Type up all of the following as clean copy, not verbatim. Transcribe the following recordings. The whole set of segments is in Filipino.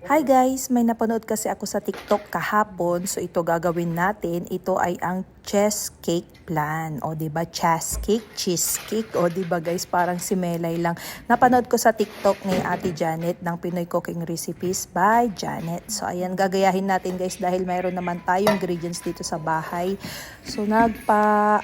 Hi guys! May napanood kasi ako sa TikTok kahapon. So ito gagawin natin. Ito ay ang cheesecake plan. O diba cheesecake, cheesecake. O diba guys parang si Melay lang. Napanood ko sa TikTok ni Ate Janet ng Pinoy Cooking Recipes by Janet. So ayan gagayahin natin guys dahil mayroon naman tayong ingredients dito sa bahay. So naggawa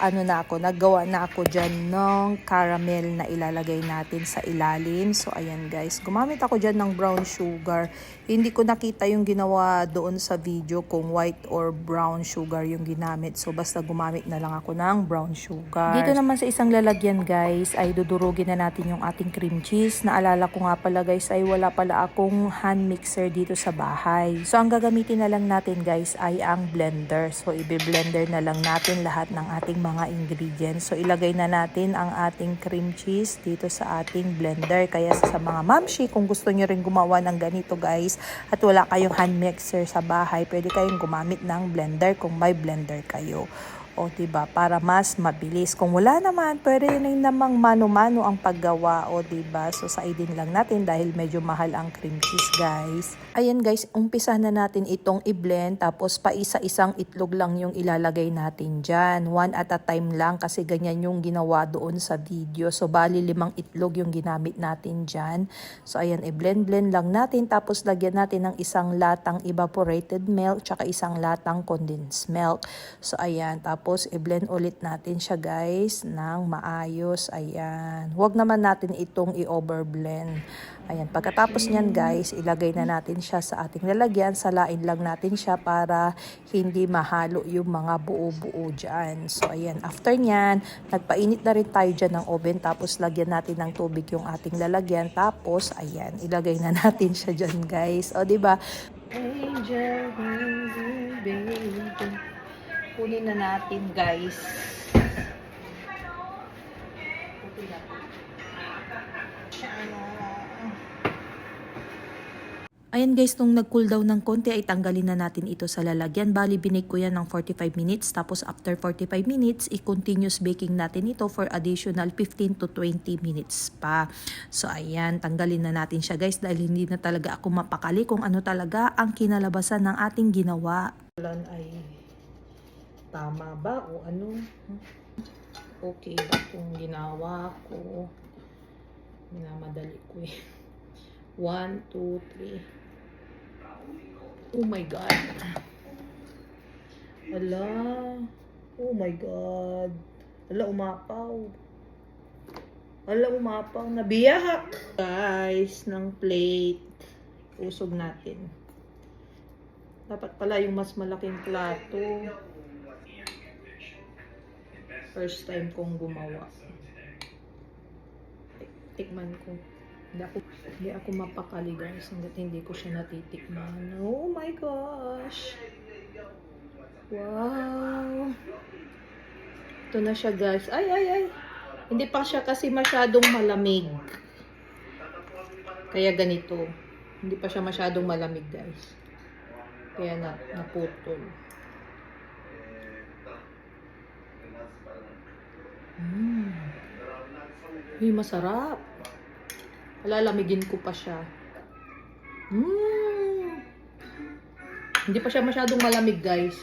na ako dyan ng caramel na ilalagay natin sa ilalim. So ayan guys, gumamit ako dyan ng brown sugar. Hindi ko nakita yung ginawa doon sa video kung white or brown sugar yung ginamit. So basta gumamit na lang ako ng brown sugar. Dito naman sa isang lalagyan guys ay dudurugin na natin yung ating cream cheese. Naalala ko nga pala guys ay wala pala akong hand mixer dito sa bahay. So ang gagamitin na lang natin guys ay ang blender. So i-blender na lang natin lahat ng ating mga ingredients. So ilagay na natin ang ating cream cheese dito sa ating blender. Kaya sa mga mamshi kung gusto nyo rin gumawa ng ganito guys, at wala kayong hand mixer sa bahay, pwede kayong gumamit ng blender kung may blender kayo. O diba, para mas mabilis. Kung wala naman, pwede rin namang mano-mano ang paggawa. O diba, so saidin lang natin dahil medyo mahal ang cream cheese guys. Ayan guys, umpisa na natin itong i-blend. Tapos pa isa-isang itlog lang yung ilalagay natin dyan. One at a time lang kasi ganyan yung ginawa doon sa video. So bali 5 itlog yung ginamit natin dyan. So ayan, i-blend-blend lang natin. Tapos lagyan natin ng isang latang evaporated milk tsaka isang latang condensed milk. So ayan, tapos i-blend ulit natin siya guys ng maayos. Ayan. Huwag naman natin itong i-overblend. Ayan. Pagkatapos niyan guys, ilagay na natin siya sa ating lalagyan. Salain lang natin siya para hindi mahalo yung mga buo-buo dyan. So ayan. After niyan, nagpainit na rin tayo dyan ng oven. Tapos lagyan natin ng tubig yung ating lalagyan. Tapos ayan. Ilagay na natin siya dyan guys. O diba? Angel, baby. Kunin na natin guys. Ayan guys, nung nag-cool down ng konti ay tanggalin na natin ito sa lalagyan. Bali, binake ko yan ng 45 minutes. Tapos after 45 minutes, i-continuous baking natin ito for additional 15 to 20 minutes pa. So ayan, tanggalin na natin siya guys dahil hindi na talaga ako mapakali kung ano talaga ang kinalabasan ng ating ginawa. Ay tama ba o ano? Okay ba kung ginawa ko? Minamadali ko eh. 1, 2, 3. Oh my God. Ala. Oh my God. Ala, umapaw. Ala, umapaw. Nabiyahak. Guys, ng plate. Usog natin. Dapat pala yung mas malaking plato. First time kong gumawa. Tikman ko. Hindi ako mapakali guys hanggat hindi ko siya natitikman. Oh my gosh! Wow! Ito na siya guys. Ay! Hindi pa siya kasi masyadong malamig. Kaya ganito. Hindi pa siya masyadong malamig guys. Kaya naputol. Uy, masarap. Lalamigin ko pa siya. Hindi pa siya masyadong malamig guys.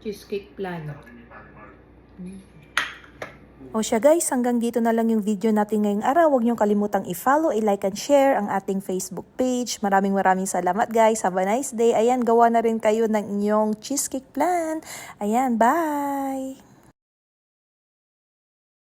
Cheesecake plan. O siya guys, hanggang dito na lang yung video natin ngayong araw. Huwag niyong kalimutang i-follow, i-like and share ang ating Facebook page. Maraming salamat guys. Have a nice day. Ayan, gawa na rin kayo ng inyong cheesecake plan. Ayan, bye!